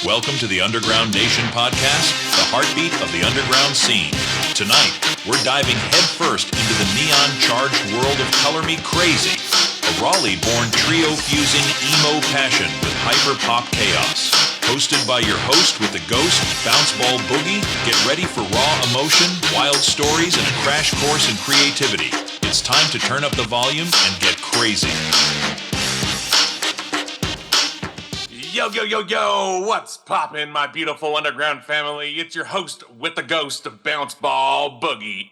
Welcome to the Underground Nation podcast, the heartbeat of the underground scene. Tonight, we're diving headfirst into the neon-charged world of ColorMeKrazy, a Raleigh-born trio fusing emo passion with hyperpop chaos. Hosted by your host with the ghost, Bounce Ball Boogie, get ready for raw emotion, wild stories, and a crash course in creativity. It's time to turn up the volume and get crazy. Yo, yo, yo, yo, what's poppin', my beautiful underground family? It's your host with the ghost of Bounce Ball Boogie.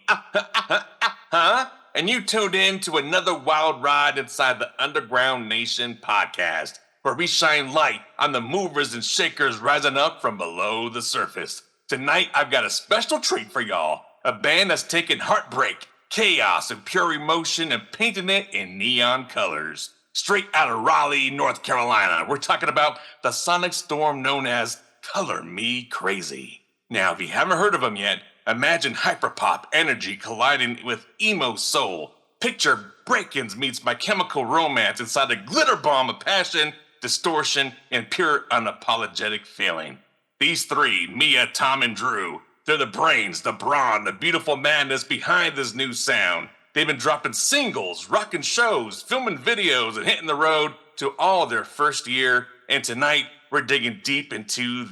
And you tuned in to another wild ride inside the Underground Nation podcast, where we shine light on the movers and shakers rising up from below the surface. Tonight, I've got a special treat for y'all. A band that's taken heartbreak, chaos, and pure emotion and painting it in neon colors. Straight out of Raleigh, North Carolina, we're talking about the sonic storm known as ColorMeKrazy. Now, if you haven't heard of them yet, imagine hyperpop energy colliding with emo soul. Picture break-ins meets My Chemical Romance inside a glitter bomb of passion, distortion, and pure unapologetic feeling. These three, Mia, Tom, and Drew, they're the brains, the brawn, the beautiful madness behind this new sound. They've been dropping singles, rocking shows, filming videos, and hitting the road to all their first year. And tonight, we're digging deep into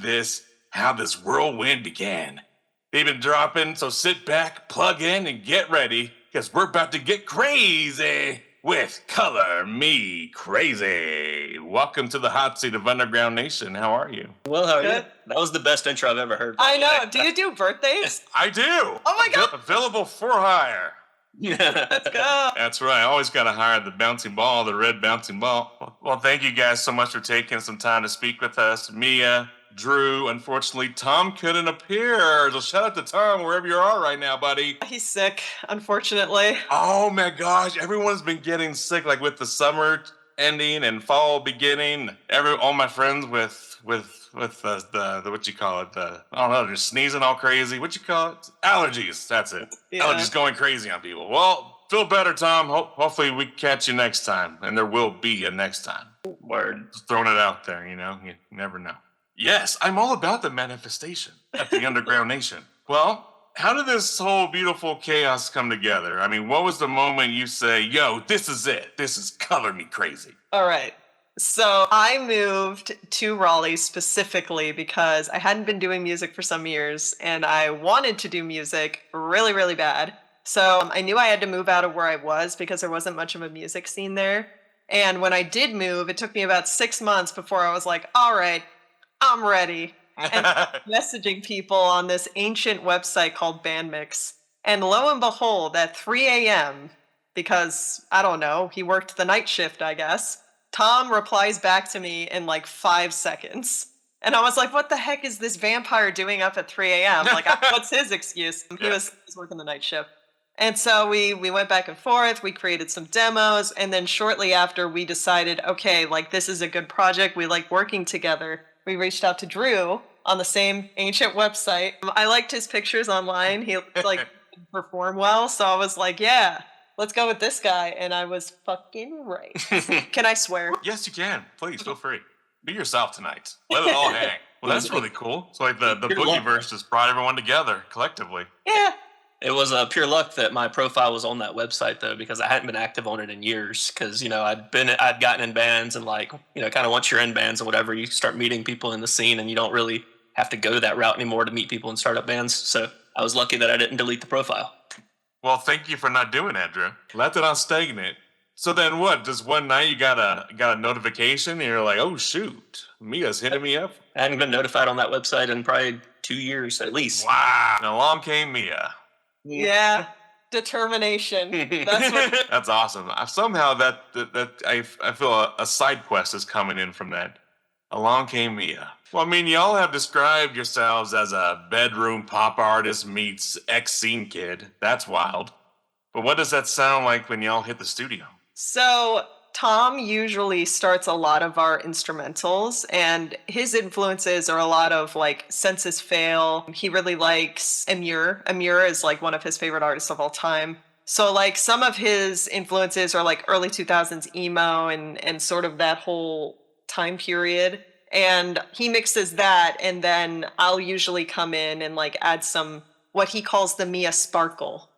how this whirlwind began. They've been dropping, so sit back, plug in, and get ready, because we're about to get crazy with ColorMeKrazy. Welcome to the hot seat of Underground Nation. How are you? Well, how are you? That was the best intro I've ever heard. I know. Do you do birthdays? I do. Oh my God. Available for hire. Yeah. Let's go. That's right. I always got to hire the bouncing ball, the red bouncing ball. Well, thank you guys so much for taking some time to speak with us. Mia, Drew, unfortunately, Tom couldn't appear. So shout out to Tom, wherever you are right now, buddy. He's sick, unfortunately. Oh my gosh. Everyone's been getting sick, like with the summer ending and fall beginning. All my friends with the what you call it? I don't know, they're sneezing all crazy. What you call it? Allergies. That's it. Yeah. Allergies going crazy on people. Well, feel better, Tom. Hopefully we catch you next time, and there will be a next time. Word. Just throwing it out there, you never know. Yes, I'm all about the manifestation at the Underground Nation. Well, how did this whole beautiful chaos come together? I mean, what was the moment you say, yo, this is it. This is ColorMeKrazy? All right. So I moved to Raleigh specifically because I hadn't been doing music for some years and I wanted to do music really, really bad. So I knew I had to move out of where I was because there wasn't much of a music scene there. And when I did move, it took me about 6 months before I was like, all right, I'm ready. And messaging people on this ancient website called Bandmix. And lo and behold, at 3 a.m., because, I don't know, he worked the night shift, I guess, Tom replies back to me in like 5 seconds. And I was like, what the heck is this vampire doing up at 3 a.m.? Like, what's his excuse? He was working the night shift. And so we went back and forth. We created some demos. And then shortly after, we decided, okay, like, this is a good project. We like working together. We reached out to Drew on the same ancient website. I liked his pictures online. He like performed well. So I was like, yeah. Let's go with this guy, and I was fucking right. Can I swear? Yes, you can. Please, feel free. Be yourself tonight. Let it all hang. Well, that's really cool. So, like, the Boogie verse just brought everyone together, collectively. Yeah. It was pure luck that my profile was on that website, though, because I hadn't been active on it in years. Because, I'd gotten in bands, and, kind of once you're in bands or whatever, you start meeting people in the scene, and you don't really have to go that route anymore to meet people and start up bands. So, I was lucky that I didn't delete the profile. Well, thank you for not doing that, Drew. Left it on stagnant. So then what? Just one night you got a notification and you're like, oh shoot, Mia's hitting me up? I hadn't been notified on that website in probably 2 years at least. Wow. And along came Mia. Yeah. Determination. That's what. That's awesome. Somehow that I feel a side quest is coming in from that. Along came Mia. Well, I mean, y'all have described yourselves as a bedroom pop artist meets ex-scene kid. That's wild. But what does that sound like when y'all hit the studio? So Tom usually starts a lot of our instrumentals, and his influences are a lot of like Census Fail. He really likes Amur. Amur is like one of his favorite artists of all time. So like some of his influences are like early 2000s emo and sort of that whole time period. And he mixes that, and then I'll usually come in and like add some what he calls the Mia sparkle.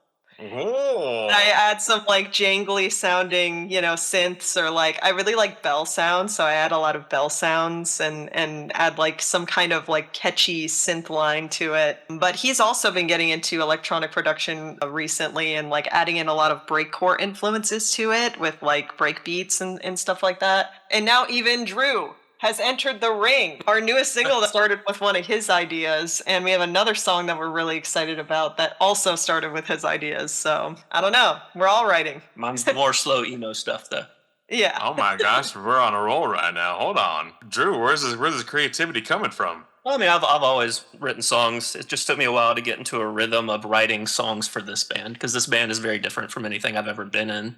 Oh. I add some like jangly sounding, synths, or like I really like bell sounds, so I add a lot of bell sounds and add like some kind of like catchy synth line to it. But he's also been getting into electronic production recently and like adding in a lot of breakcore influences to it with like break beats and stuff like that. And now even Drew has entered the ring. Our newest single that started with one of his ideas, and we have another song that we're really excited about that also started with his ideas. So I don't know. We're all writing. Mine's the more slow emo stuff, though. Yeah. Oh my gosh, we're on a roll right now. Hold on. Drew, where's this creativity coming from? Well, I mean, I've always written songs. It just took me a while to get into a rhythm of writing songs for this band, because this band is very different from anything I've ever been in.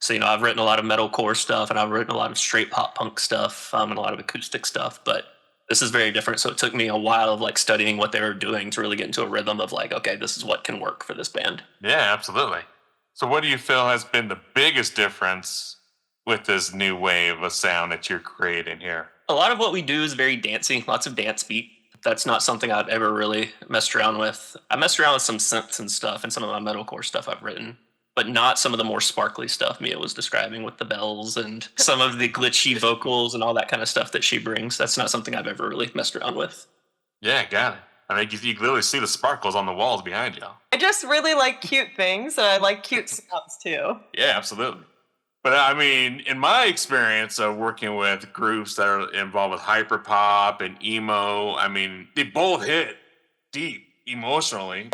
So, I've written a lot of metalcore stuff, and I've written a lot of straight pop punk stuff, and a lot of acoustic stuff, but this is very different. So it took me a while of like studying what they were doing to really get into a rhythm of like, okay, this is what can work for this band. Yeah, absolutely. So what do you feel has been the biggest difference with this new wave of sound that you're creating here? A lot of what we do is very dancey, lots of dance beat. That's not something I've ever really messed around with. I messed around with some synths and stuff and some of my metalcore stuff I've written, but not some of the more sparkly stuff Mia was describing with the bells and some of the glitchy vocals and all that kind of stuff that she brings. That's not something I've ever really messed around with. Yeah, got it. I mean, you can literally see the sparkles on the walls behind you. I just really like cute things, and I like cute sounds too. Yeah, absolutely. But I mean, in my experience of working with groups that are involved with hyperpop and emo, I mean, they both hit deep emotionally.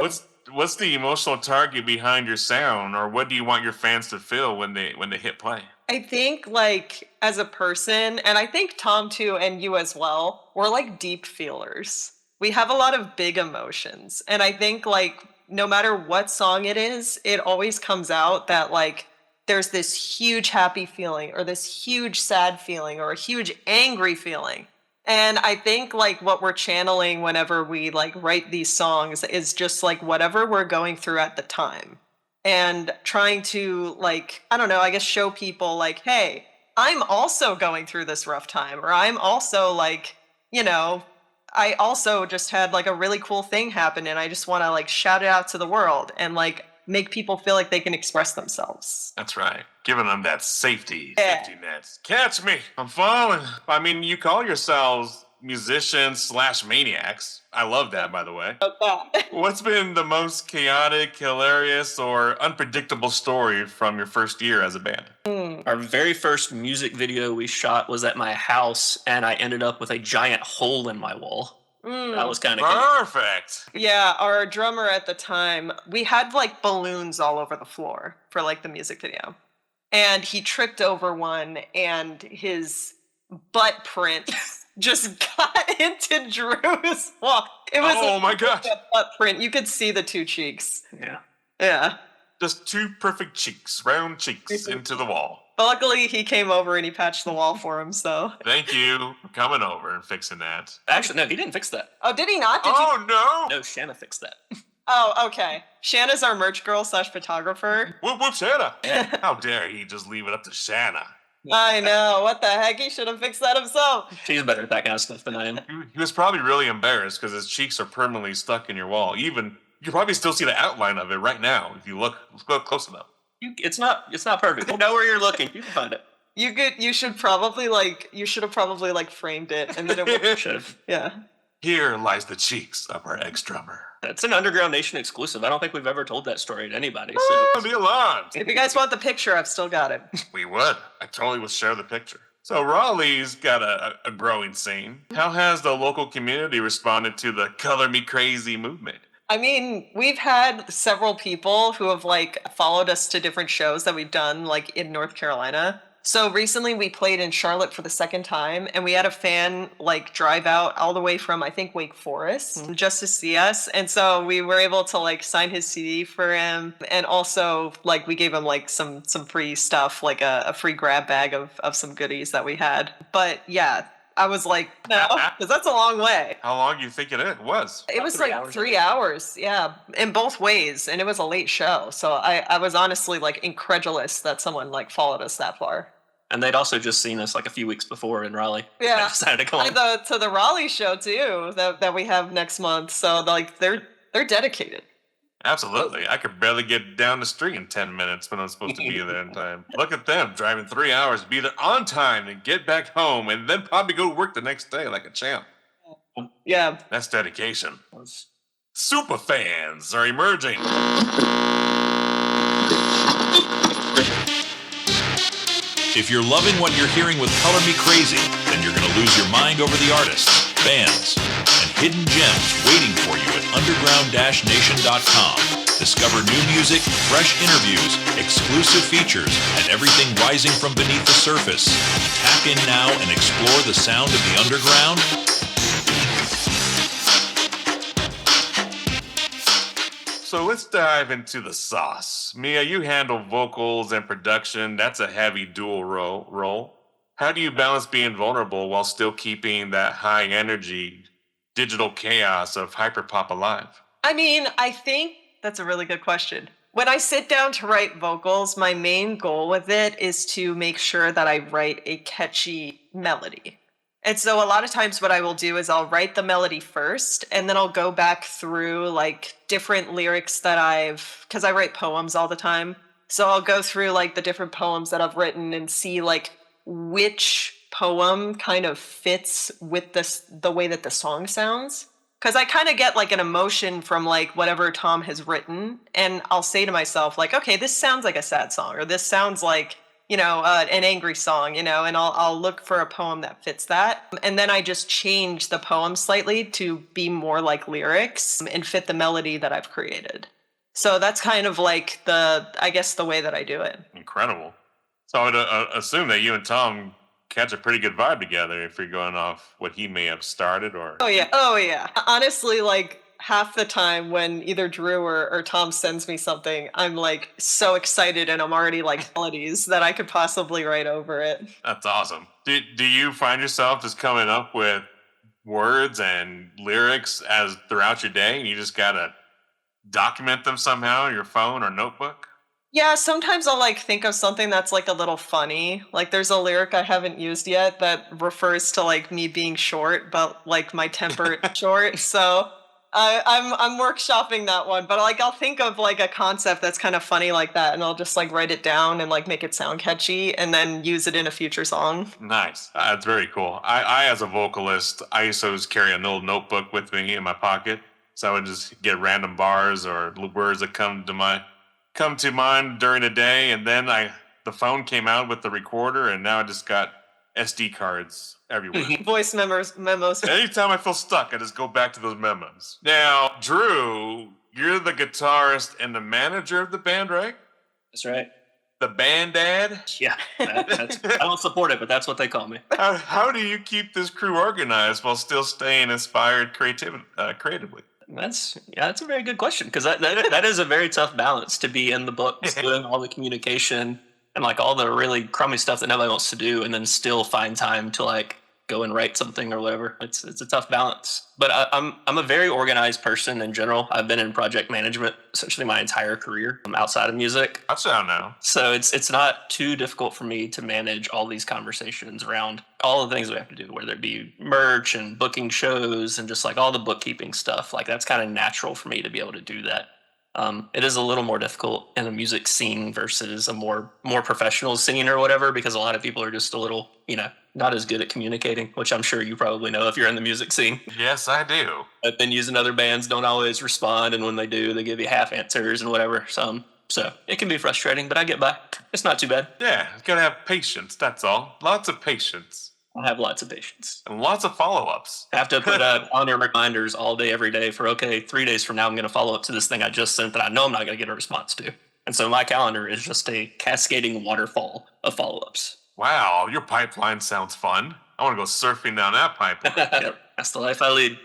What's the emotional target behind your sound, or what do you want your fans to feel when they hit play? I think like as a person, and I think Tom too, and you as well, we're like deep feelers. We have a lot of big emotions, and I think like no matter what song it is, it always comes out that like there's this huge happy feeling or this huge sad feeling or a huge angry feeling. And I think like what we're channeling whenever we like write these songs is just like whatever we're going through at the time, and trying to like, I don't know, I guess show people like, hey, I'm also going through this rough time, or I'm also like, I also just had like a really cool thing happen, and I just want to like shout it out to the world and like make people feel like they can express themselves. That's right. Giving them that safety net. Catch me. I'm falling. I mean, you call yourselves musicians / maniacs. I love that, by the way. What's been the most chaotic, hilarious, or unpredictable story from your first year as a band? Our very first music video we shot was at my house, and I ended up with a giant hole in my wall. That was kind of perfect. Yeah, our drummer at the time, we had like balloons all over the floor for like the music video. And he tripped over one, and his butt print just got into Drew's wall. It was oh my gosh. Butt print. You could see the two cheeks. Yeah. Yeah. Just two perfect cheeks, round cheeks into the wall. But luckily, he came over and he patched the wall for him, so. Thank you for coming over and fixing that. Actually, no, he didn't fix that. Oh, did he not? No! No, Shanna fixed that. Oh, okay. Shanna's our merch girl / photographer. Whoop, whoop, Shanna. How dare he just leave it up to Shanna? I know. What the heck? He should have fixed that himself. She's better at that kind of stuff than I am. He was probably really embarrassed because his cheeks are permanently stuck in your wall. You can probably still see the outline of it right now if you look close enough. It's not perfect. You know where you're looking. You can find it. You should have probably framed it, and then it would. Should have. Yeah. Here lies the cheeks of our ex-drummer. That's an Underground Nation exclusive. I don't think we've ever told that story to anybody. So. Oh, the alarms. If you guys want the picture, I've still got it. We would. I totally would share the picture. So Raleigh's got a growing scene. How has the local community responded to the ColorMeKrazy movement? I mean, we've had several people who have like followed us to different shows that we've done like in North Carolina. So recently we played in Charlotte for the second time, and we had a fan like drive out all the way from, I think, Wake Forest just to see us. And so we were able to like sign his CD for him, and also like we gave him like some free stuff, like a free grab bag of some goodies that we had. But yeah, I was like, no, because that's a long way. How long do you think it was? It was like 3 hours, yeah, in both ways, and it was a late show. So I was honestly like incredulous that someone like followed us that far. And they'd also just seen us like a few weeks before in Raleigh. Yeah. I decided to come on. To the Raleigh show too that we have next month. So like they're dedicated. Absolutely. I could barely get down the street in 10 minutes when I'm supposed to be there in time. Look at them driving 3 hours to be there on time and get back home and then probably go to work the next day like a champ. Yeah. That's dedication. Super fans are emerging. If you're loving what you're hearing with ColorMeKrazy, then you're going to lose your mind over the artists, bands, and hidden gems waiting for you at underground-nation.com. Discover new music, fresh interviews, exclusive features, and everything rising from beneath the surface. Tap in now and explore the sound of the underground. So let's dive into the sauce. Mia, you handle vocals and production. That's a heavy dual role. How do you balance being vulnerable while still keeping that high energy digital chaos of hyperpop alive? I mean, I think that's a really good question. When I sit down to write vocals, my main goal with it is to make sure that I write a catchy melody. And so a lot of times what I will do is I'll write the melody first, and then I'll go back through like different lyrics that because I write poems all the time. So I'll go through like the different poems that I've written and see like which poem kind of fits with the way that the song sounds. Because I kind of get like an emotion from like whatever Tom has written, and I'll say to myself like, okay, this sounds like a sad song, or this sounds like, an angry song, and I'll look for a poem that fits that. And then I just change the poem slightly to be more like lyrics and fit the melody that I've created. So that's kind of like the way that I do it. Incredible. So I would assume that you and Tom catch a pretty good vibe together if you're going off what he may have started or... Oh, yeah. Honestly, like, half the time when either Drew or Tom sends me something, I'm like so excited and I'm already like melodies that I could possibly write over it. That's awesome. Do you find yourself just coming up with words and lyrics as throughout your day and you just gotta document them somehow on your phone or notebook? Yeah, sometimes I'll like think of something that's like a little funny. Like there's a lyric I haven't used yet that refers to like me being short, but like my temper is short. So I'm workshopping that one, but like I'll think of like a concept that's kind of funny like that, and I'll just like write it down and like make it sound catchy, and then use it in a future song. Nice, that's very cool. I as a vocalist, I used to always carry a little notebook with me in my pocket, so I would just get random bars or words that come to mind during the day, and then the phone came out with the recorder, and now I just got SD cards everywhere. Voice memos. Anytime I feel stuck, I just go back to those memos. Now, Drew, you're the guitarist and the manager of the band, right? That's right. The band dad? Yeah. I don't support it, but that's what they call me. How do you keep this crew organized while still staying inspired creatively? That's a very good question, because that is a very tough balance to be in the books, doing all the communication and like all the really crummy stuff that nobody wants to do, and then still find time to like go and write something or whatever. It's a tough balance. But I'm a very organized person in general. I've been in project management essentially my entire career outside of music. That's how now. So it's not too difficult for me to manage all these conversations around all the things we have to do, whether it be merch and booking shows and just like all the bookkeeping stuff. Like that's kind of natural for me to be able to do that. It is a little more difficult in a music scene versus a more professional scene or whatever, because a lot of people are just a little, not as good at communicating, which I'm sure you probably know if you're in the music scene. Yes, I do. But then using other bands don't always respond, and when they do, they give you half answers and whatever. So it can be frustrating, but I get by. It's not too bad. Yeah, you gotta have patience, that's all. Lots of patience. I have lots of patience. And lots of follow-ups. I have to put on your reminders all day, every day for, 3 days from now, I'm going to follow up to this thing I just sent that I know I'm not going to get a response to. And so my calendar is just a cascading waterfall of follow-ups. Wow, your pipeline sounds fun. I want to go surfing down that pipeline. Yep, that's the life I lead.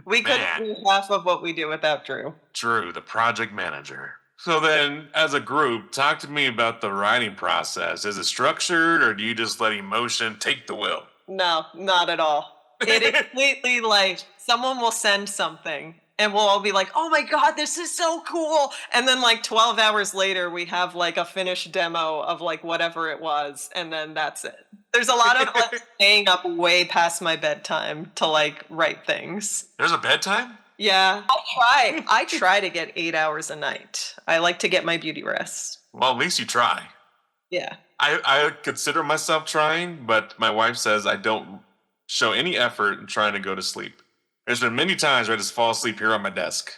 We couldn't do half of what we do without Drew. Drew, the project manager. So then, as a group, talk to me about the writing process. Is it structured, or do you just let emotion take the wheel? No, not at all. It is completely like someone will send something And we'll all be like, oh my God, this is so cool. And then like 12 hours later, we have like a finished demo of like whatever it was. And then that's it. There's a lot of like staying up way past my bedtime to like write things. There's a bedtime? Yeah, I try to get 8 hours a night. I like to get my beauty rest. Well, at least you try. Yeah. I consider myself trying, but my wife says I don't show any effort in trying to go to sleep. There's been many times where I just fall asleep here on my desk.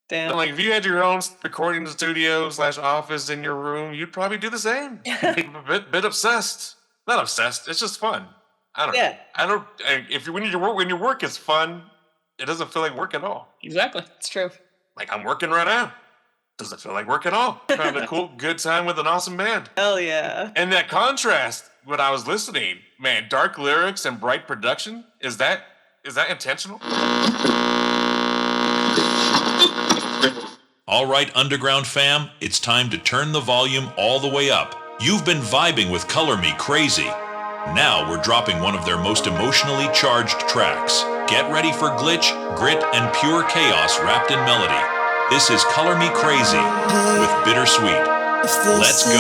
Damn. I'm like, if you had your own recording studio / office in your room, you'd probably do the same. I'm a bit obsessed. Not obsessed. It's just fun. I don't know. Yeah. I don't. If when your work is fun, it doesn't feel like work at all. Exactly. It's true. Like I'm working right now. Doesn't feel like work at all. Having a cool, good time with an awesome band. Hell yeah. And that contrast, when I was listening, man, dark lyrics and bright production, is that intentional? All right, Underground fam, it's time to turn the volume all the way up. You've been vibing with ColorMeKrazy. Now we're dropping one of their most emotionally charged tracks. Get ready for glitch, grit, and pure chaos wrapped in melody. This is ColorMeKrazy with Bittersweet. Let's go.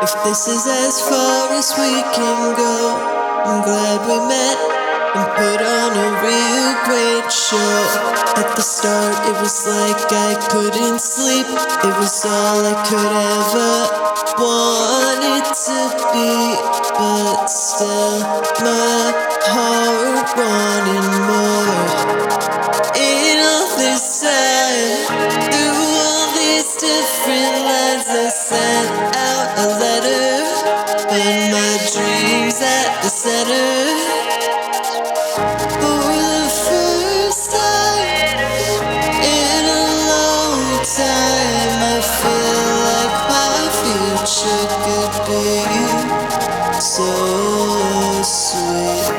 If this is as far as we can go, I'm glad we met and put on a real great show. At the start it was like I couldn't sleep. It was all I could ever want it to be. But still my heart wanted more. In all this time, through all these different lines, I sent out a letter, but my dreams at the center. For the first time in a long time, I feel like my future could be so sweet.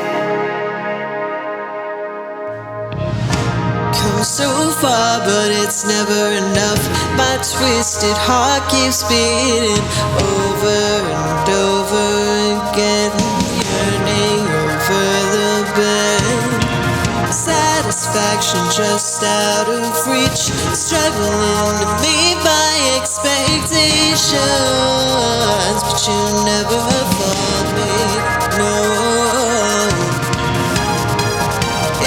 Come so far, but it's never enough. My twisted heart keeps beating over and over again, yearning over the bed. Satisfaction just out of reach, struggling to meet my expectations, but you never found me, no.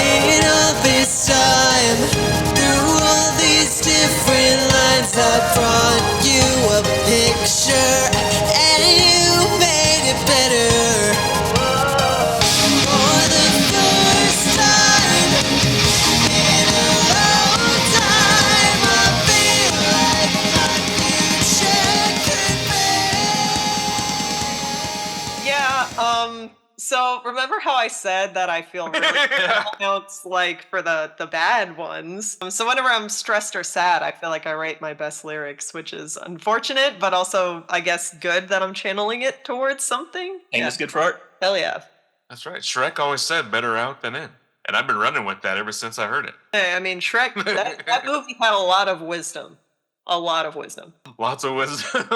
In all this time, through all these different lines, I brought you a picture, and you made it better. For the first time in a long time, I feel like my future could be. Yeah, so remember how I said that I feel really counts like for the bad ones. So whenever I'm stressed or sad, I feel like I write my best lyrics, which is unfortunate, but also I guess good that I'm channeling it towards something. Ain't this good for art? Hell yeah. That's right. Shrek always said better out than in. And I've been running with that ever since I heard it. Hey, I mean, Shrek, that movie had a lot of wisdom. A lot of wisdom. Lots of wisdom.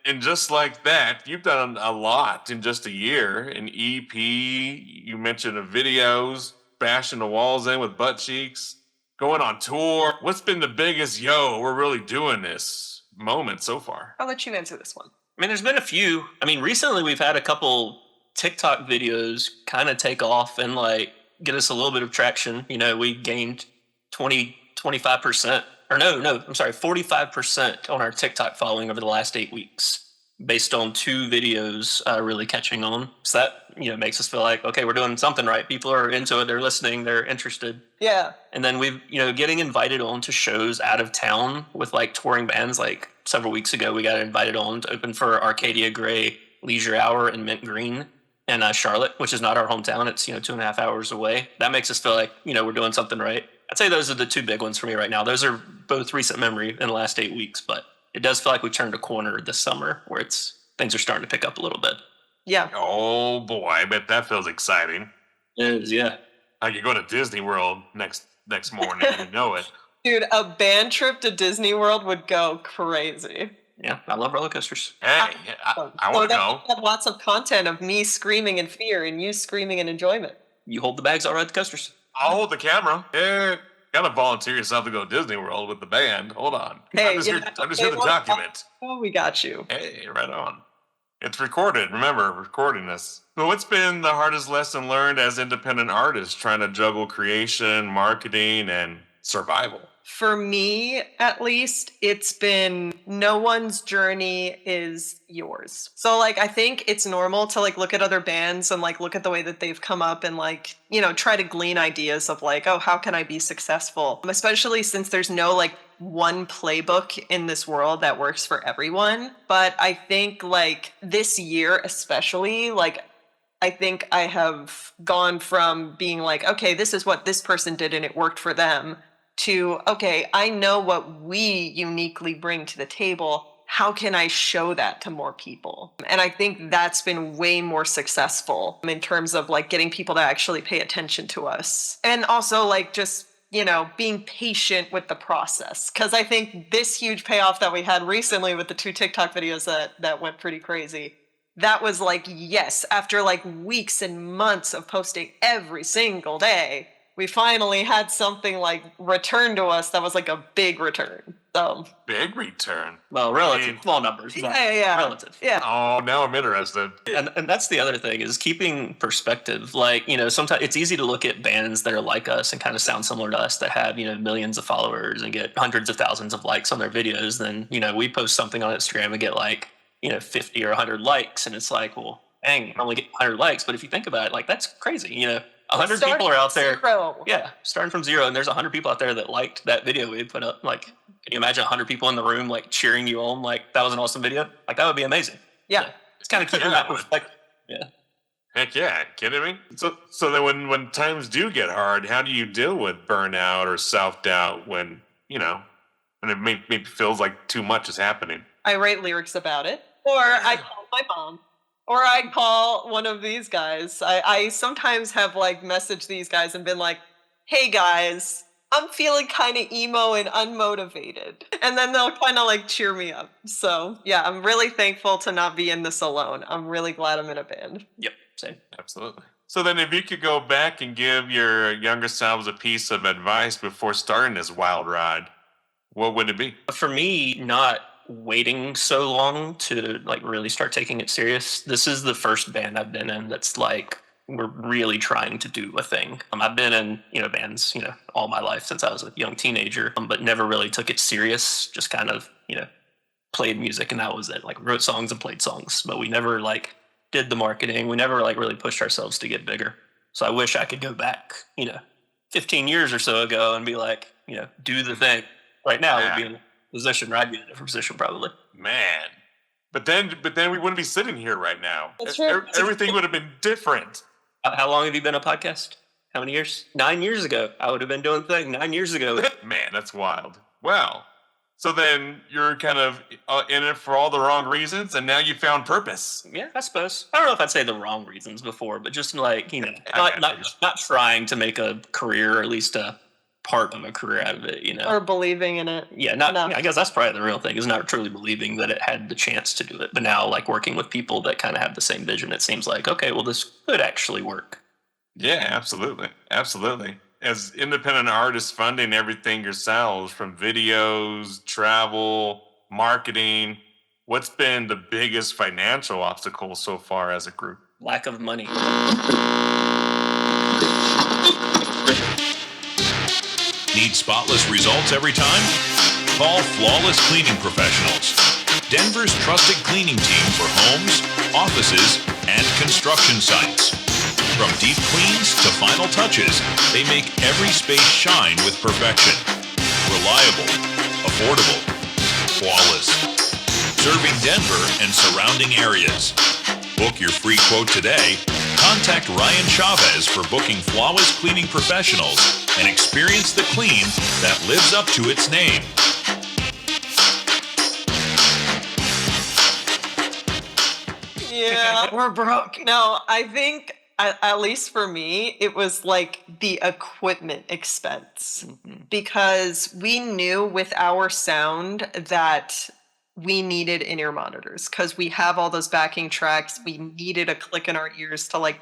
and just like that, you've done a lot in just a year. An EP, you mentioned the videos, bashing the walls in with butt cheeks, going on tour. What's been the biggest, we're really doing this moment so far? I'll let you answer this one. I mean, there's been a few. I mean, recently we've had a couple TikTok videos kind of take off and like get us a little bit of traction. You know, we gained 25%. Or no, I'm sorry, 45% on our TikTok following over the last 8 weeks based on 2 videos really catching on. So that, makes us feel like, okay, we're doing something right. People are into it. They're listening. They're interested. Yeah. And then we've, getting invited on to shows out of town with like touring bands. Like several weeks ago, we got invited on to open for Arcadia Gray, Leisure Hour, and Mint Green in Charlotte, which is not our hometown. It's, 2.5 hours away. That makes us feel like, we're doing something right. I'd say those are the 2 big ones for me right now. Those are both recent memory in the last 8 weeks, but it does feel like we turned a corner this summer where things are starting to pick up a little bit. Yeah. Oh boy, I bet that feels exciting. It is, yeah. Like you go to Disney World next morning, you know it. Dude, a band trip to Disney World would go crazy. Yeah, I love roller coasters. Hey, I want to go. Have lots of content of me screaming in fear and you screaming in enjoyment. You hold the bags, I'll ride the coasters. I'll hold the camera. Yeah. Gotta volunteer yourself to go to Disney World with the band. Hold on. Hey, I'm just here to document. Oh, we got you. Hey, right on. It's recorded. Remember, recording this. So what's been the hardest lesson learned as independent artists trying to juggle creation, marketing, and survival? For me, at least, it's been no one's journey is yours. So like, I think it's normal to like look at other bands and like look at the way that they've come up and like, you know, try to glean ideas of like, oh, how can I be successful? Especially since there's no like one playbook in this world that works for everyone. But I think like this year, especially, like I think I have gone from being like, okay, this is what this person did and it worked for them, to, okay, I know what we uniquely bring to the table. How can I show that to more people? And I think that's been way more successful in terms of like getting people to actually pay attention to us. And also like just, you know, being patient with the process. Because I think this huge payoff that we had recently with the 2 TikTok videos that went pretty crazy, that was like, yes, after like weeks and months of posting every single day, we finally had something like return to us that was like a big return. So Big return. Well, relative, small numbers, but relative. Yeah. Oh, now I'm interested. And that's the other thing is keeping perspective. Like, you know, sometimes it's easy to look at bands that are like us and kind of sound similar to us that have, you know, millions of followers and get hundreds of thousands of likes on their videos. Then, you know, we post something on Instagram and get like, you know, 50 or 100 likes. And it's like, well, dang, I only get 100 likes. But if you think about it, like, that's crazy. You know, 100 people are out there. Zero. Yeah, starting from zero. And there's 100 people out there that liked that video we put up. Like, can you imagine 100 people in the room, like, cheering you on? Like, that was an awesome video. Like, that would be amazing. Yeah. So it's kind of keeping that perspective. Yeah. Heck yeah, kidding me? So then when times do get hard, how do you deal with burnout or self-doubt when, you know, when it maybe feels like too much is happening? I write lyrics about it, or I call my mom, or I call one of these guys. I sometimes have like messaged these guys and been like, hey guys, I'm feeling kind of emo and unmotivated. And then they'll kind of like cheer me up. So yeah, I'm really thankful to not be in this alone. I'm really glad I'm in a band. Yep, same. Absolutely. So then if you could go back and give your younger selves a piece of advice before starting this wild ride, what would it be? For me, not waiting so long to like really start taking it serious. This is the first band I've been in that's like we're really trying to do a thing. I've been in, you know, bands, you know, all my life since I was a young teenager, but never really took it serious. Just kind of, you know, played music and that was it. Like wrote songs and played songs, but we never like did the marketing. We never like really pushed ourselves to get bigger. So I wish I could go back, you know, 15 years or so ago and be like, you know, do the thing. Right now would be in a position where I'd be in a different position probably. Man. But then we wouldn't be sitting here right now. That's true. Everything would have been different. How long have you been a podcast? How many years? 9 years ago. I would have been doing the thing 9 years ago. Man, that's wild. Well, so then you're kind of in it for all the wrong reasons, and now you found purpose. Yeah, I suppose. I don't know if I'd say the wrong reasons before, but just like, you know, not trying to make a career or at least a part of a career out of it, you know. Or believing in it. Yeah, I guess that's probably the real thing, is not truly believing that it had the chance to do it. But now, like, working with people that kind of have the same vision, it seems like, okay, well, this could actually work. Yeah, absolutely. Absolutely. As independent artists funding everything yourselves, from videos, travel, marketing, what's been the biggest financial obstacle so far as a group? Lack of money. Need spotless results every time? Call Flawless Cleaning Professionals, Denver's trusted cleaning team for homes, offices, and construction sites. From deep cleans to final touches, they make every space shine with perfection. Reliable, affordable, flawless. Serving Denver and surrounding areas. Book your free quote today. Contact Ryan Chavez for booking Flawless Cleaning Professionals and experience the clean that lives up to its name. Yeah, we're broke. No, I think, at least for me, it was like the equipment expense. Because we knew with our sound that we needed in-ear monitors because we have all those backing tracks. We needed a click in our ears to like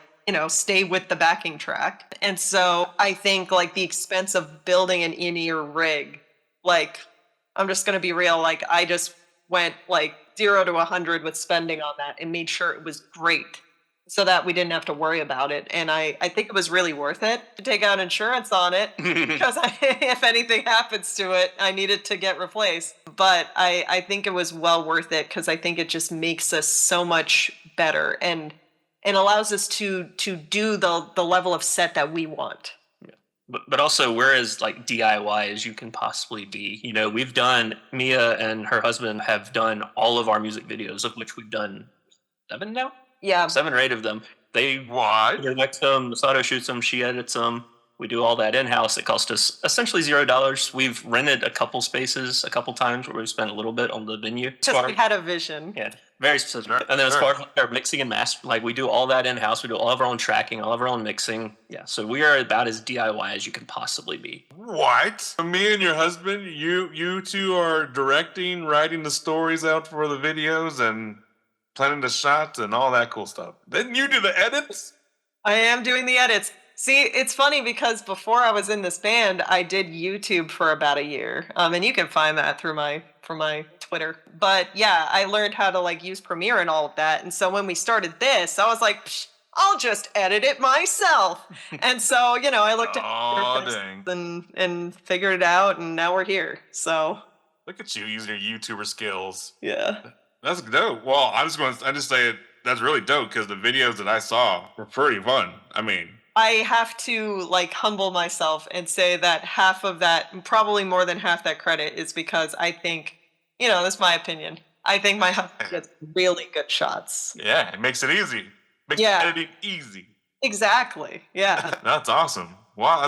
stay with the backing track. And so I think like the expense of building an in-ear rig, like I'm just going to be real, like I just went like 0 to 100 with spending on that and made sure it was great so that we didn't have to worry about it. And I think it was really worth it to take out insurance on it because if anything happens to it, I need it to get replaced. But I think it was well worth it because I think it just makes us so much better and allows us to do the level of set that we want. But also we're as like DIY as you can possibly be. We've done, Mia and her husband have done all of our music videos, of which we've done 7 now? Yeah. 7 or 8 of them. They What? direct them, Sato shoots them, she edits them. We do all that in-house. It cost us essentially $0. We've rented a couple spaces a couple times where we've spent a little bit on the venue. Because we had a vision. Yeah, very specific. And then as far as our mixing and master, like we do all that in-house. We do all of our own tracking, all of our own mixing. Yeah, so we are about as DIY as you can possibly be. What? Me and your husband, you two are directing, writing the stories out for the videos and planning the shots and all that cool stuff. Then you do the edits? I am doing the edits. See, it's funny because before I was in this band, I did YouTube for about a year. And you can find that from my Twitter. But yeah, I learned how to like use Premiere and all of that. And so when we started this, I was like, I'll just edit it myself. And so, I looked at and figured it out, and now we're here. So look at you using your YouTuber skills. Yeah. That's dope. Well, I just say that's really dope because the videos that I saw were pretty fun. I mean, I have to like humble myself and say that half of that, probably more than half that credit is because I think, that's my opinion. I think my husband gets really good shots. Yeah, it makes it easy. Makes editing easy. Exactly. Yeah. That's awesome. Wow.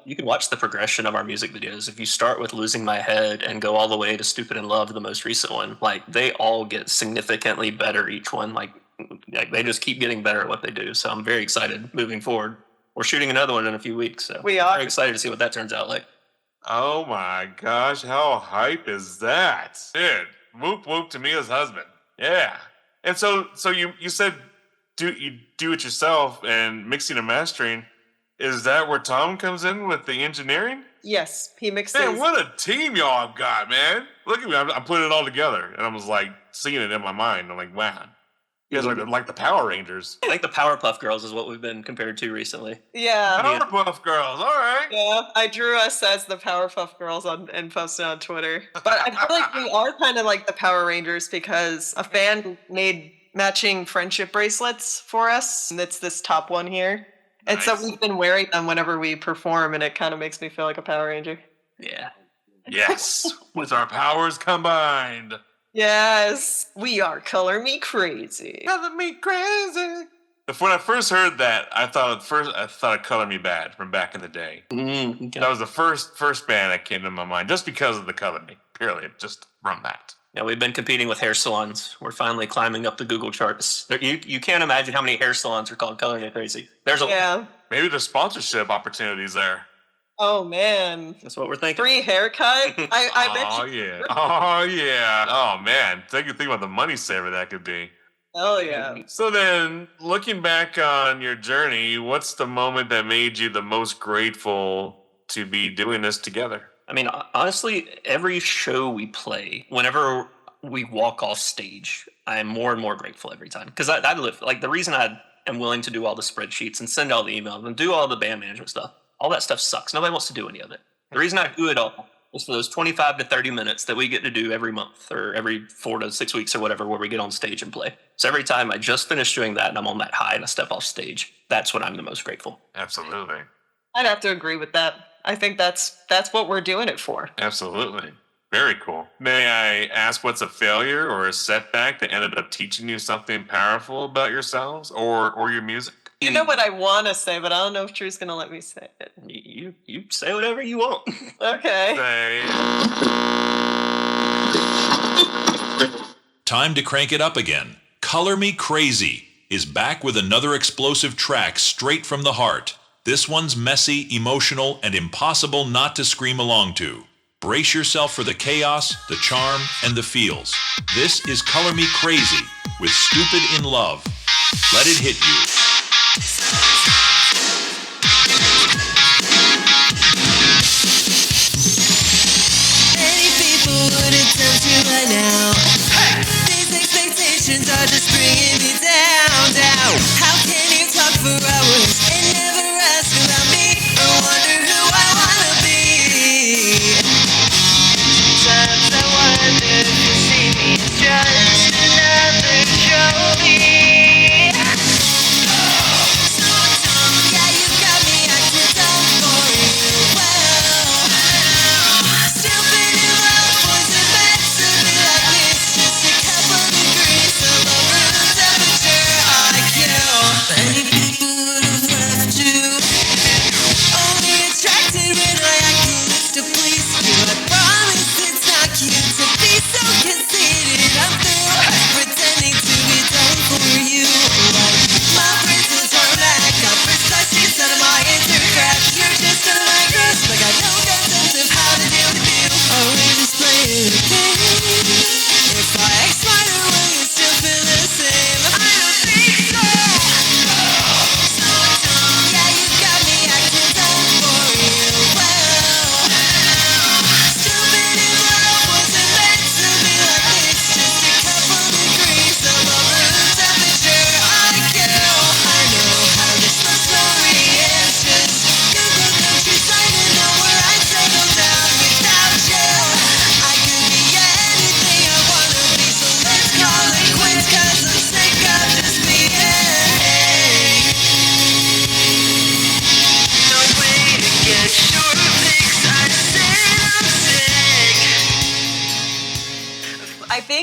You can watch the progression of our music videos. If you start with Losing My Head and go all the way to Stupid in Love, the most recent one, like they all get significantly better each one. Like they just keep getting better at what they do. So I'm very excited moving forward. We're shooting another one in a few weeks, so we are very excited to see what that turns out like. Oh my gosh, how hype is that? Dude, whoop whoop to Mia's husband. Yeah. And so you said you do it yourself and mixing and mastering. Is that where Tom comes in with the engineering? Yes, he mixes. Man, what a team y'all have got, man. Look at me, I'm putting it all together. And I was like seeing it in my mind. I'm like, wow. You guys are like the Power Rangers. I think the Powerpuff Girls is what we've been compared to recently. Yeah. Powerpuff Girls, all right. Yeah, I drew us as the Powerpuff Girls and posted on Twitter. But I feel like we are kind of like the Power Rangers because a fan made matching friendship bracelets for us. And it's this top one here. And so we've been wearing them whenever we perform, and it kind of makes me feel like a Power Ranger. Yeah. Yes, with our powers combined. Yes, we are ColorMeKrazy. Color Me Crazy. When I first heard that, I thought of Color Me Bad from back in the day. Okay. That was the first band that came to my mind, just because of the Color Me, purely just from that. Yeah, we've been competing with hair salons. We're finally climbing up the Google charts. You can't imagine how many hair salons are called ColorMeKrazy. Maybe there's sponsorship opportunities there. Oh man, that's what we're thinking. Free haircut. I bet. Oh yeah. Oh yeah. Oh man. Think about the money saver that could be. Hell yeah. So then, looking back on your journey, what's the moment that made you the most grateful to be doing this together? I mean, honestly, every show we play, whenever we walk off stage, I am more and more grateful every time. Because I live, like, the reason I am willing to do all the spreadsheets and send all the emails and do all the band management stuff, all that stuff sucks. Nobody wants to do any of it. The reason I do it all is for those 25 to 30 minutes that we get to do every month or every 4 to 6 weeks or whatever, where we get on stage and play. So every time I just finish doing that and I'm on that high and I step off stage, that's when I'm the most grateful. Absolutely. I'd have to agree with that. I think that's what we're doing it for. Absolutely. Very cool. May I ask what's a failure or a setback that ended up teaching you something powerful about yourselves or your music? You know what I want to say, but I don't know if Drew's going to let me say it. You say whatever you want. Okay. Time to crank it up again. ColorMeKrazy is back with another explosive track straight from the heart. This one's messy, emotional, and impossible not to scream along to. Brace yourself for the chaos, the charm, and the feels. This is ColorMeKrazy with Stupid in Love. Let it hit you.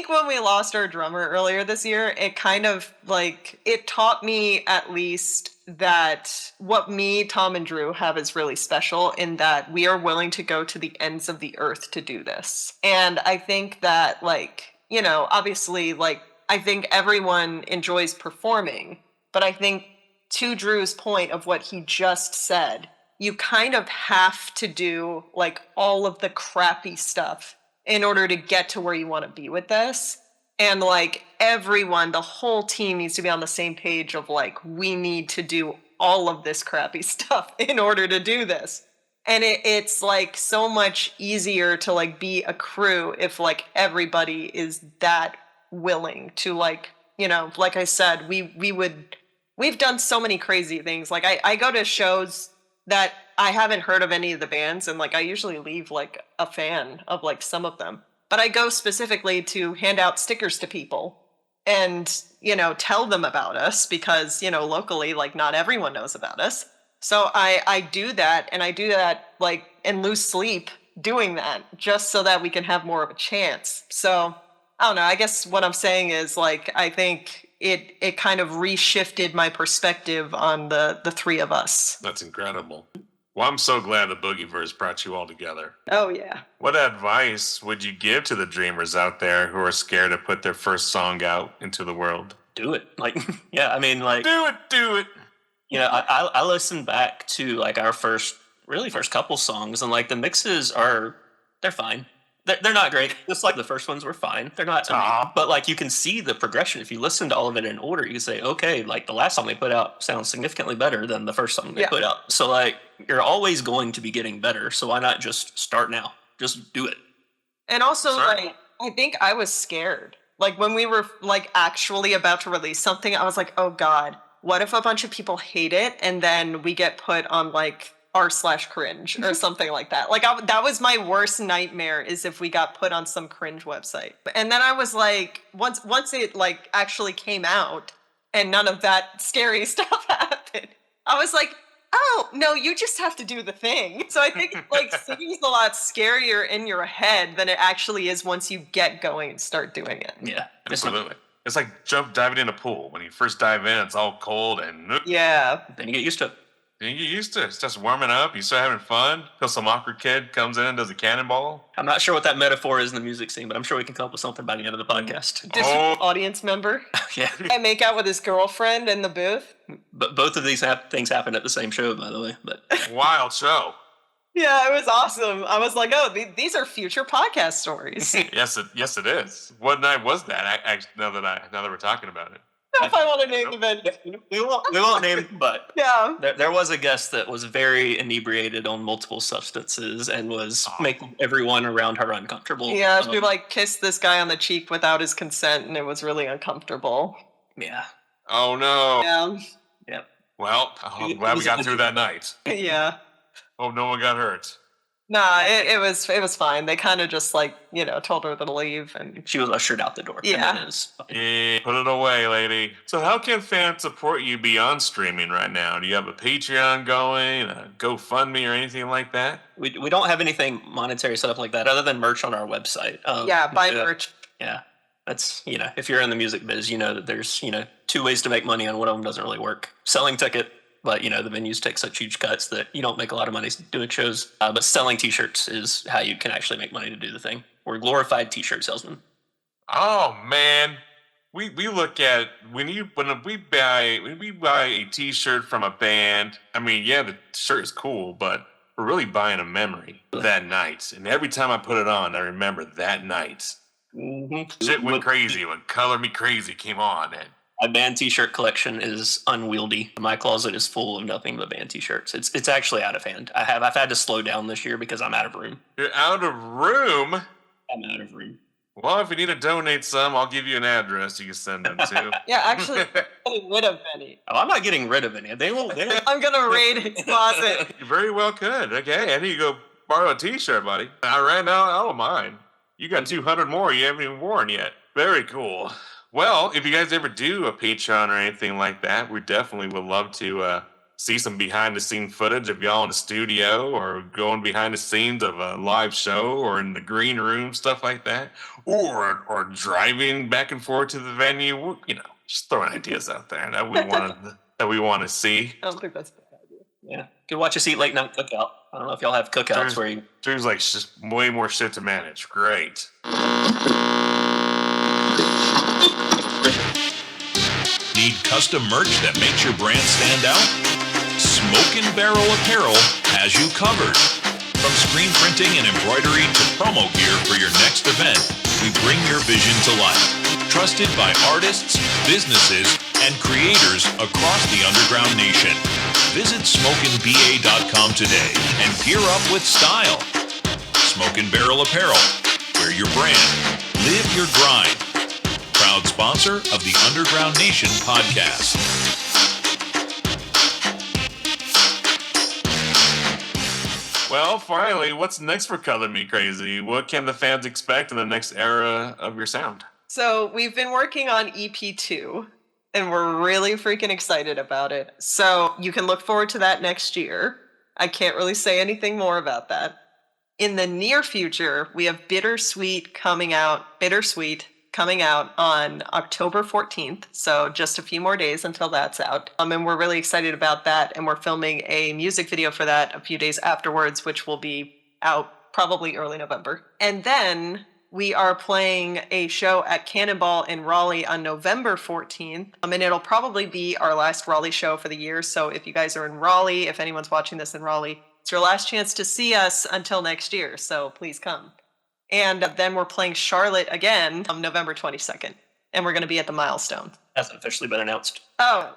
think when we lost our drummer earlier this year, it kind of like, it taught me at least that what me, Tom, and Drew have is really special in that we are willing to go to the ends of the earth to do this. And I think that, like, you know, obviously, like, I think everyone enjoys performing, but I think to Drew's point of what he just said, you kind of have to do like all of the crappy stuff in order to get to where you want to be with this. And like everyone, the whole team needs to be on the same page of like, we need to do all of this crappy stuff in order to do this. And it's like so much easier to like be a crew if like everybody is that willing to, like, you know, like I said, we've done so many crazy things. Like I go to shows that I haven't heard of any of the bands, and like I usually leave like a fan of like some of them. But I go specifically to hand out stickers to people and, you know, tell them about us because, you know, locally, like not everyone knows about us. So I do that, and I do that like and lose sleep doing that just so that we can have more of a chance. So I don't know. I guess what I'm saying is like I think it kind of reshifted my perspective on the three of us. That's incredible. Well, I'm so glad the Boogieverse brought you all together. Oh, yeah. What advice would you give to the dreamers out there who are scared to put their first song out into the world? Do it. Like, yeah, I mean, like... Do it! You know, I listened back to, like, our first couple songs, and, like, the mixes they're fine. They're not great. Just like the first ones were fine. They're not amazing. But, like, you can see the progression. If you listen to all of it in order, you can say, okay, like, the last song they put out sounds significantly better than the first song they put out. So, like, you're always going to be getting better. So why not just start now? Just do it. And also, like, I think I was scared. Like, when we were, like, actually about to release something, I was like, oh, God, what if a bunch of people hate it and then we get put on, like, r/cringe or something like that. Like that was my worst nightmare, is if we got put on some cringe website. And then I was like, once it like actually came out and none of that scary stuff happened, I was like, oh no, you just have to do the thing. So I think like singing's a lot scarier in your head than it actually is once you get going and start doing it. Yeah, absolutely. It's like diving in a pool. When you first dive in, it's all cold and yeah. Then you get used to it. You get used to it. It's just warming up. You start having fun. Till some awkward kid comes in and does a cannonball. I'm not sure what that metaphor is in the music scene, but I'm sure we can come up with something by the end of the podcast. Audience member. Yeah. I make out with his girlfriend in the booth. But both of these things happened at the same show, by the way. But wild show. Yeah, it was awesome. I was like, oh, these are future podcast stories. Yes, it is. What night was that? Now that we're talking about it. If I want to name the venue. We won't name, but yeah. There was a guest that was very inebriated on multiple substances and was making everyone around her uncomfortable. Yeah, she like kissed this guy on the cheek without his consent, and it was really uncomfortable. Yeah. Oh no. Yeah. Yep. Well, I'm glad we got through that night. Yeah. Hope no one got hurt. Nah, it was fine. They kind of just like, you know, told her to leave, and she was ushered out the door. Yeah. Yeah, put it away, lady. So how can fans support you beyond streaming right now? Do you have a Patreon going, a GoFundMe, or anything like that? We don't have anything monetary set up like that other than merch on our website. Buy merch. Yeah. That's, you know, if you're in the music biz, you know that there's, you know, two ways to make money, and one of them doesn't really work. Selling ticket. But, you know, the venues take such huge cuts that you don't make a lot of money doing shows. But selling T-shirts is how you can actually make money to do the thing. We're glorified T-shirt salesmen. Oh, man. We look at when we buy a T-shirt from a band. I mean, yeah, the shirt is cool, but we're really buying a memory of that night. And every time I put it on, I remember that night. Mm-hmm. Shit went crazy when ColorMeKrazy came on. And my band T-shirt collection is unwieldy. My closet is full of nothing but band T-shirts. It's actually out of hand. I've had to slow down this year because I'm out of room. You're out of room? I'm out of room. Well, if you need to donate some, I'll give you an address you can send them to. Yeah, actually, I'm getting rid of any. Oh, I'm not getting rid of any. They won't. I'm gonna raid his closet. You very well could. Okay, I need to go borrow a T-shirt, buddy. I ran out of mine. You got 200 more you haven't even worn yet. Very cool. Well, if you guys ever do a Patreon or anything like that, we definitely would love to see some behind the scene footage of y'all in the studio or going behind the scenes of a live show or in the green room, stuff like that, or driving back and forth to the venue, just throwing ideas out there that we want to see. I don't think that's a bad idea. Yeah. Could watch us eat late night cookout. I don't know if y'all have cookouts where you... Drew's like just way more shit to manage. Great. Need custom merch that makes your brand stand out? Smoke and Barrel Apparel has you covered. From screen printing and embroidery to promo gear for your next event, we bring your vision to life. Trusted by artists, businesses, and creators across the underground nation. Visit smokeandba.com today and gear up with style. Smoke and Barrel Apparel, wear your brand, live your grind. Proud sponsor of the Underground Nation podcast. Well, finally, what's next for ColorMeKrazy? What can the fans expect in the next era of your sound? So we've been working on EP2, and we're really freaking excited about it. So you can look forward to that next year. I can't really say anything more about that. In the near future, we have Bittersweet coming out on October 14th. So just a few more days until that's out. And we're really excited about that. And we're filming a music video for that a few days afterwards, which will be out probably early November. And then we are playing a show at Cannonball in Raleigh on November 14th. And it'll probably be our last Raleigh show for the year. So if you guys are in Raleigh, if anyone's watching this in Raleigh, it's your last chance to see us until next year. So please come. And then we're playing Charlotte again on November 22nd. And we're going to be at the Milestone. Hasn't officially been announced. Oh.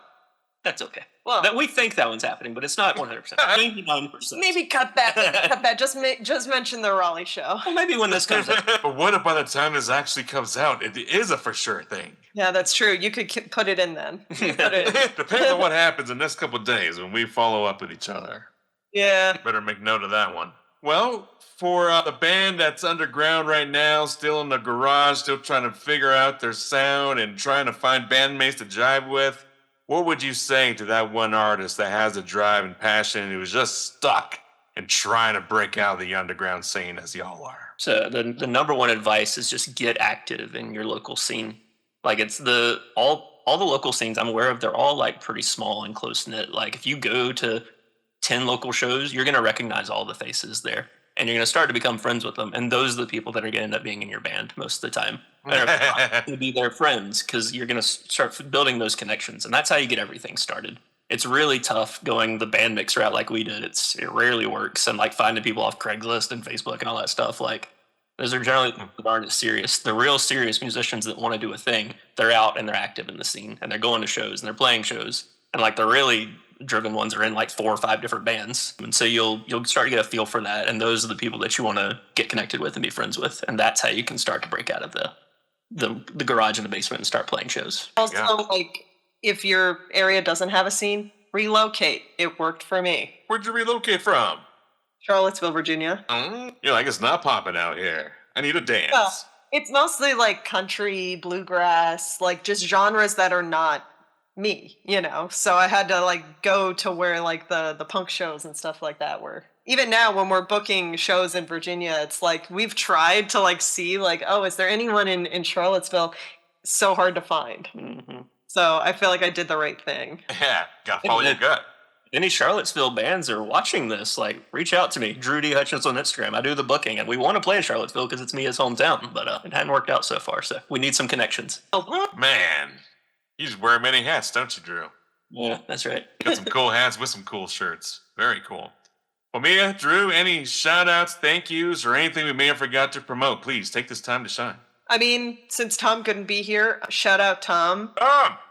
That's okay. Well, we think that one's happening, but it's not 100%. 99%. Maybe cut that. Cut that. Just mention the Raleigh show. Well, maybe when this comes out. But what if by the time this actually comes out, it is a for sure thing? Yeah, that's true. You could put it in then. Put it in. Depends on what happens in the next couple of days when we follow up with each other. Yeah. Better make note of that one. Well, for the band that's underground right now, still in the garage, still trying to figure out their sound and trying to find bandmates to jive with, what would you say to that one artist that has a drive and passion and who is just stuck and trying to break out of the underground scene as y'all are? So the number one advice is just get active in your local scene. Like it's all the local scenes I'm aware of, they're all like pretty small and close knit. Like if you go to 10 local shows, you're going to recognize all the faces there. And you're going to start to become friends with them. And those are the people that are going to end up being in your band most of the time. They're going to be their friends because you're going to start building those connections. And that's how you get everything started. It's really tough going the band mix route like we did. It rarely works. And like finding people off Craigslist and Facebook and all that stuff, like those are generally people that aren't as serious. The real serious musicians that want to do a thing, they're out and they're active in the scene. And they're going to shows and they're playing shows. And like the really driven ones are in like 4 or 5 different bands. And so you'll start to get a feel for that. And those are the people that you want to get connected with and be friends with. And that's how you can start to break out of the garage and the basement and start playing shows. Also, like, if your area doesn't have a scene, relocate. It worked for me. Where'd you relocate from? Charlottesville, Virginia. You're like, it's not popping out here. I need a dance. Well, it's mostly like country, bluegrass, like just genres that are not me, so I had to like go to where like the punk shows and stuff like that were. Even now when we're booking shows in Virginia, it's like we've tried to like see like, oh, is there anyone in Charlottesville? It's so hard to find. Mm-hmm. So I feel like I did the right thing. Yeah, gotta follow your gut. Any Charlottesville bands are watching this, like reach out to me, Drew D. Hutchins on Instagram. I do the booking and we want to play in Charlottesville because it's Mia's hometown, but it hadn't worked out so far, so we need some connections. Man, you just wear many hats, don't you, Drew? Yeah, that's right. Got some cool hats with some cool shirts. Very cool. Well, Mia, Drew, any shout-outs, thank yous, or anything we may have forgot to promote, please take this time to shine. I mean, since Tom couldn't be here, shout out Tom.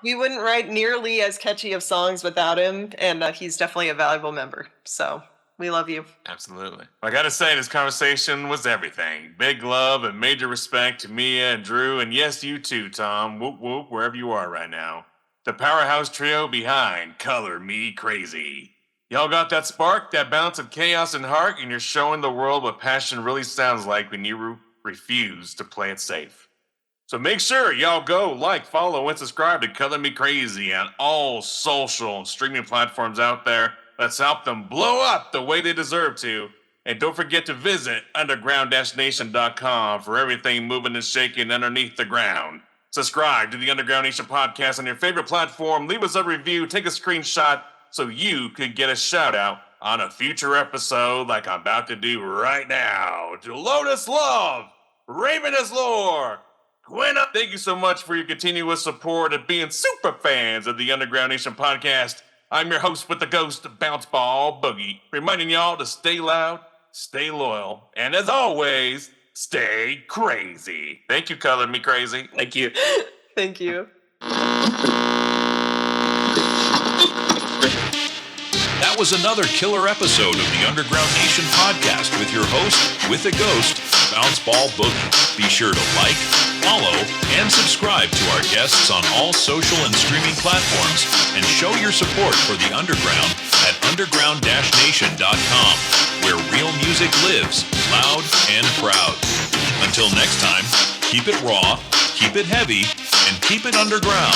We wouldn't write nearly as catchy of songs without him, and he's definitely a valuable member. So, we love you. Absolutely. I gotta say, this conversation was everything. Big love and major respect to Mia and Drew, and yes, you too, Tom. Whoop whoop, wherever you are right now. The powerhouse trio behind ColorMeKrazy. Y'all got that spark, that bounce of chaos and heart, and you're showing the world what passion really sounds like when you refuse to play it safe. So make sure y'all go like, follow, and subscribe to ColorMeKrazy on all social and streaming platforms out there. Let's help them blow up the way they deserve to. And don't forget to visit underground-nation.com for everything moving and shaking underneath the ground. Subscribe to the Underground Nation podcast on your favorite platform. Leave us a review, take a screenshot so you could get a shout out on a future episode like I'm about to do right now. To Lotus Love, Ravenous Lore, Gwenna, thank you so much for your continuous support and being super fans of the Underground Nation podcast. I'm your host with the ghost, Bounce Ball Boogie, reminding y'all to stay loud, stay loyal, and as always, stay crazy. Thank you, ColorMeKrazy. Thank you. Thank you. That was another killer episode of the Underground Nation podcast with your host, with a ghost, Bounce Ball Boogie. Be sure to like, follow, and subscribe to our guests on all social and streaming platforms, and show your support for the Underground at underground-nation.com, where real music lives, loud and proud. Until next time, keep it raw, keep it heavy, and keep it underground.